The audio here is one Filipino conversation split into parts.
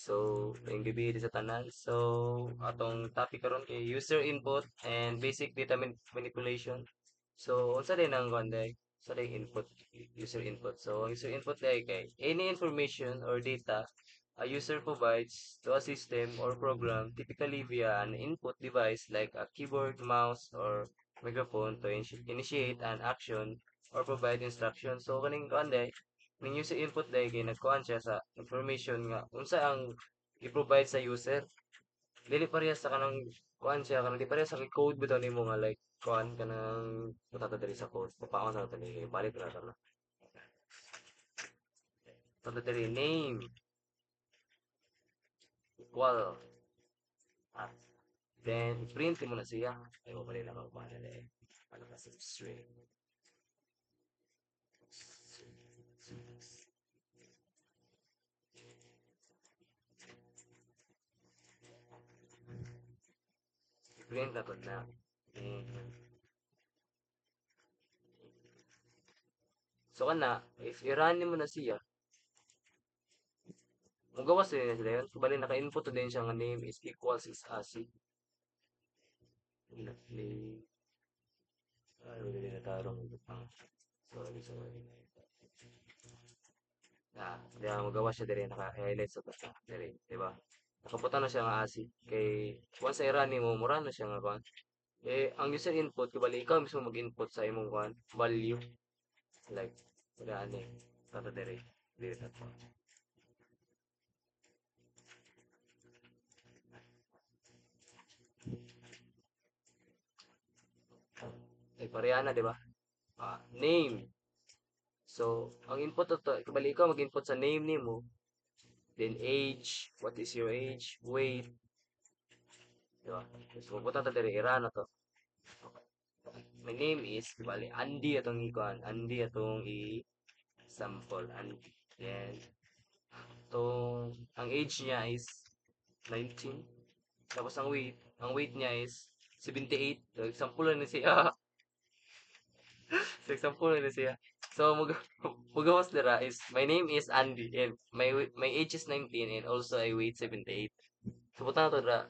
So, yung gabi sa tanan. So, atong topic karon kay user input and basic data manipulation. So, unsa din ang kuanday? Sa day input, user input. So, user input day kay any information or data a user provides to a system or program, typically via an input device like a keyboard, mouse, or microphone to initiate an action or provide instructions. So, kaning kuanday, ning user input day kay nagkuhan siya sa information nga unsa ang i-provide sa user. Dili parehas sa kanang kuan siya kanang di parehas sa code bitaw nimo nga like kuan kanang matata diri sa code. Papaon sa tani balik ra na. Matata diri name equal at then print mo na siya. Ay mo pala na kuan na eh. Ano ka sa string. Print na to na. Mm. So kana if i-run mo na siya magawas din na sila yun. Bali, naka-input din siya nga name is equals is ASCII. Name. Ano din na tarong utang. Sorry. Kaya magawas siya din naka-highlight sa basta. Dire, di ba? Nakaputa na siya nga ASCII. Kay, once ay run mo, mura na siya nga kuhan. Eh, ang user input, kabali, ikaw mismo mag-input sa imong kuhan, value. Like, wala ani. Tata dire. Dire na to. Eh, pareha na, di ba? Name. So, ang input to, kabali ikaw mag-input sa name nimo, then age, what is your age, weight, di ba? So, pupunta ta diri ira na to. My name is, di ba, Andy atong ikuan, Andy atong i-sample, Andy. Then, ang age niya is 19. Tapos ang weight niya is 78. So, example na siya. So, example na siya. So, mugawas dira is, my name is Andy and my age is 19 and also I weight 78. So, puta na to dira.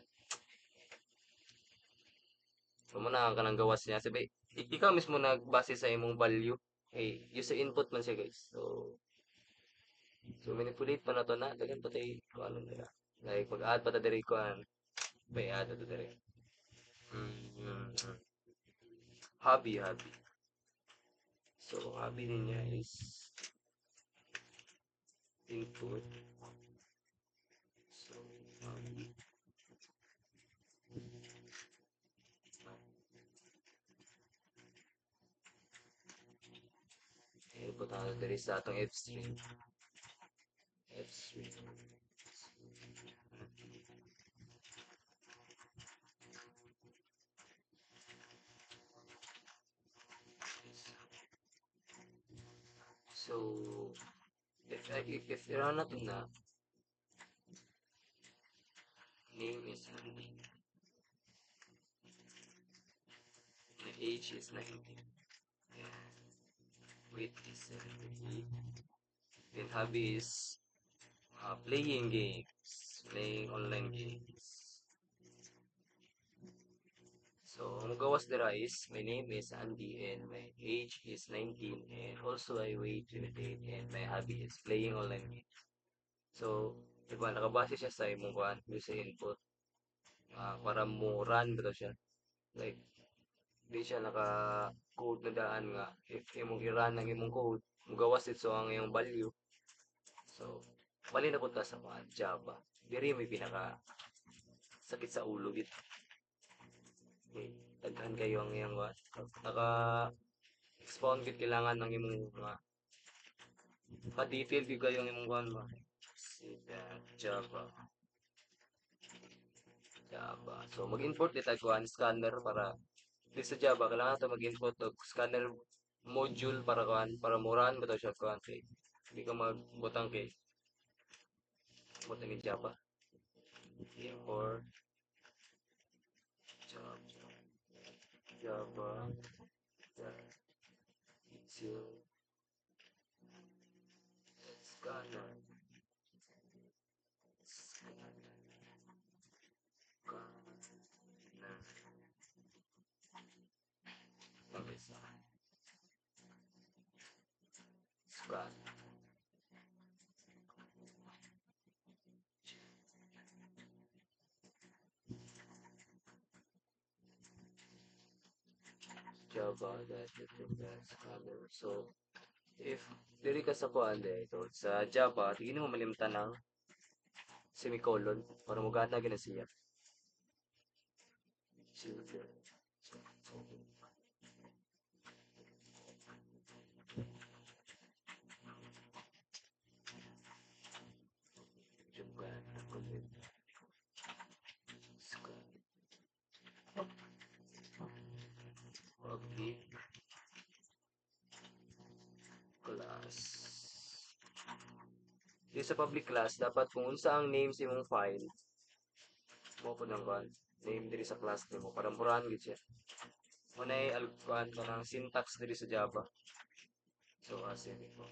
So, muna ka nang gawas niya. Sabi, ikaw mismo nagbase sa imong value. Eh, user input man siya, guys. So manipulate pa na to na. Dagan pa tayo, kung ano nila. Like, mag-add pa ta diri ko, may add pa ta diri. Mm, hobby. So, hobby niya is input. So, hobby. Input na diri sa atong F-string. F-string. So, if iran na to na, name is Andy. The age is 19. Weight is 78. Then hobby is playing games. Playing online games. So, ang gawas dira is, my name is Andy and my age is 19 and also I weigh 28 and my hobby is playing online games. So, diba, nakabase siya sa imong kuan, user input. Para mo run ba to siya? Like, di siya naka-code na daan nga. If imong i-run ang imong code, mugawas dito ang iyong value. So, bali na punta sa kuan, Java. Diri may pinaka sakit sa ulo dito. Okay. Daghan kayo ang iyang kuan. Naka-expound gid kailangan ng imong mga pa-detail gid kayo ang imong kuan ba. Si Java. Java. So, mag-import dito kuan scanner para di sa Java kailangan to mag-import og scanner module para kuan para muran ba to siya kuan kay hindi ka magbutang kay butang ni Java. Import Java. Java. Issue scanner. Scan. Java, that scanner. So, if diri ka sa kuan ito, sa Java, tingin mo malimtan ng semicolon para mo gana gina siya. Silver. Juga kulit. Scan. Public class. Di sa public class, dapat kung unsa ang name sa imong file, mo po ng kuan, name diri sa class nimo para murahan gid siya. Munay kuan kanang syntax diri sa Java. So, asin ito.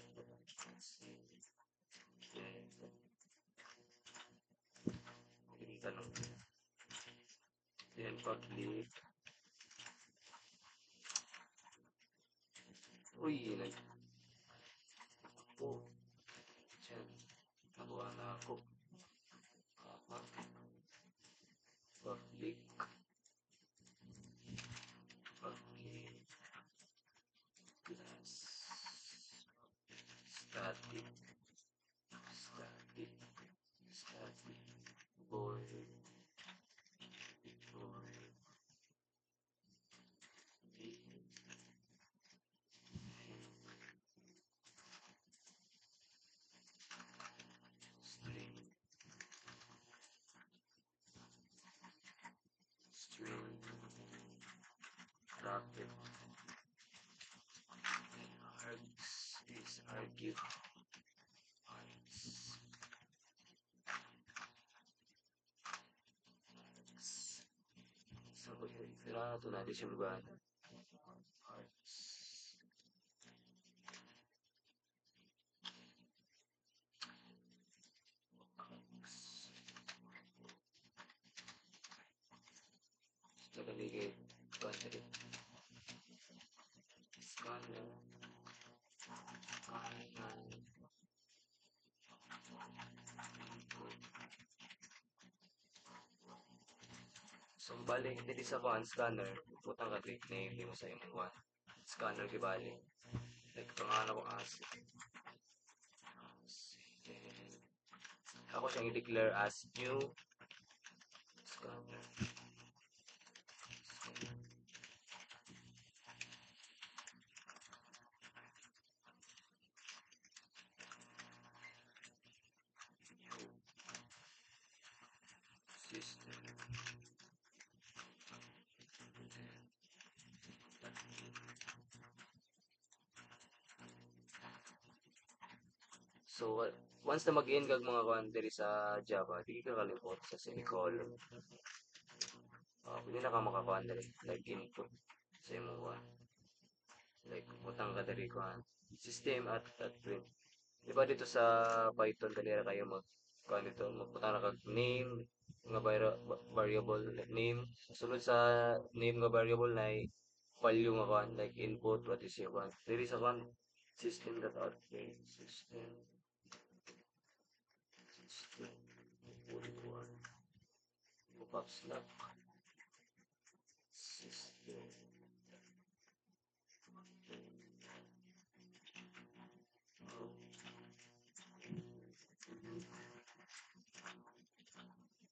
Tanong. Then, public. Uy, nag... Oh, dyan. Nakuha na ako. Public. Public. Class. Static. Static. Static. Void. Void. String. String. Bracket. Args is argue. Args. Args. So, kailangan ito natin siya magana. Args. Args. Nakaligay. Battery. Scanner. Scanner. So, balik dito sa kuan scanner, putang ka name mo sa imong kuan. Scanner kibali. Like, pangalan ko as. Ako siyang i-declare as new scanner. System. So, once na mag-in kag mga kuan diri sa Java, di ka kalimot sa semicolon. Pwede na ka makakuan diri, like input sa imong kuan. Like, utang ka diri kuan. System at print. Di ba dito sa Python kanina kayo kuan dito, magpunta na kag name nga variable like name. Sunod sa name nga variable na value nga kuan like input what is your kuan. Diri sa kuan system.out system input one caps lock system.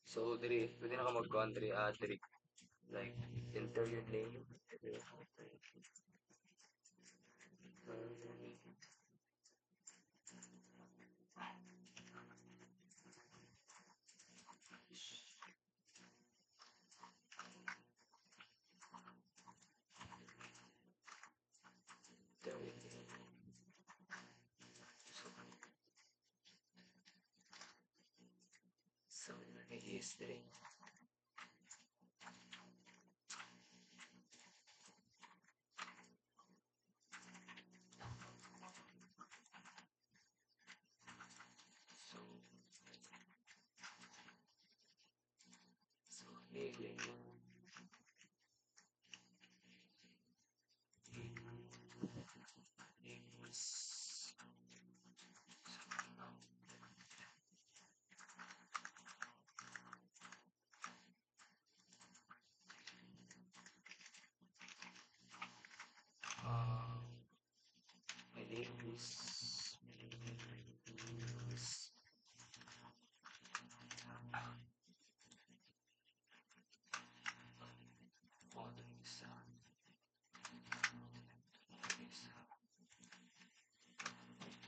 So diri pwede na ka mag-kuan diri like enter your name. So, history. So, nailing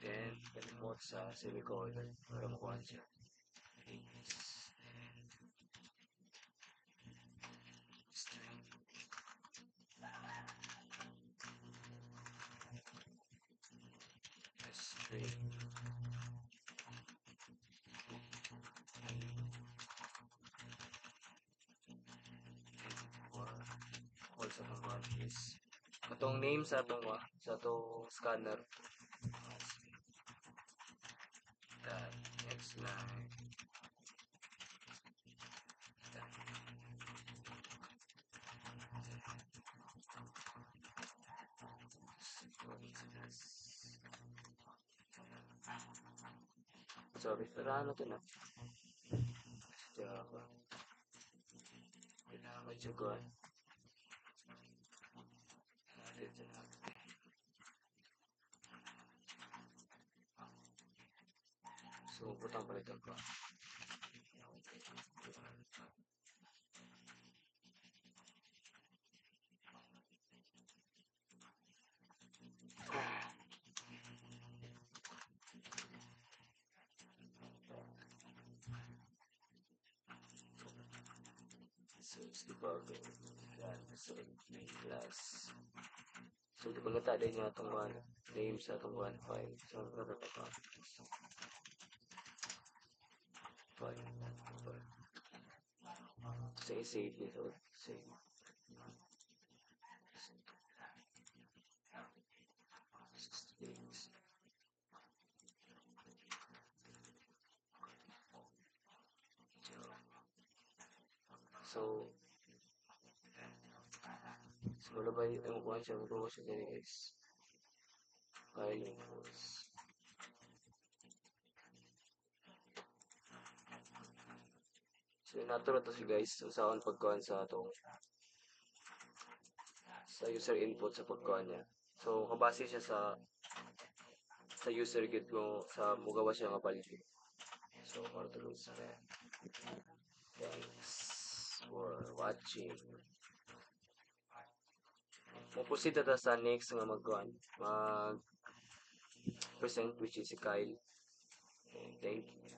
Then, kalimot sa semicolon para makuha siya. String. String. Also naman is atong name sa atong sa atong scanner. That next line. Sorry, pero ano to na? Java. Kailangan siya gawin. So, butang palitan ko. So, it's debugging. Yan. So, class. So, di ko natali niya itong one name sa itong one file. So, natata pa. File. So, i-save nito. Save. So, wala ba yung kuha siya? Magawa siya dyan guys. File infos. So, naturo to si guys. So, saan pagkuhan sa atong sa user input sa pagkuhan niya. So, kabase siya sa user git ko sa mugawa siya nga value. So, para tuloy sa thanks for watching. Mapusit na ta sa next nga magkuhan. Mag present which is si Kyle. And thank you.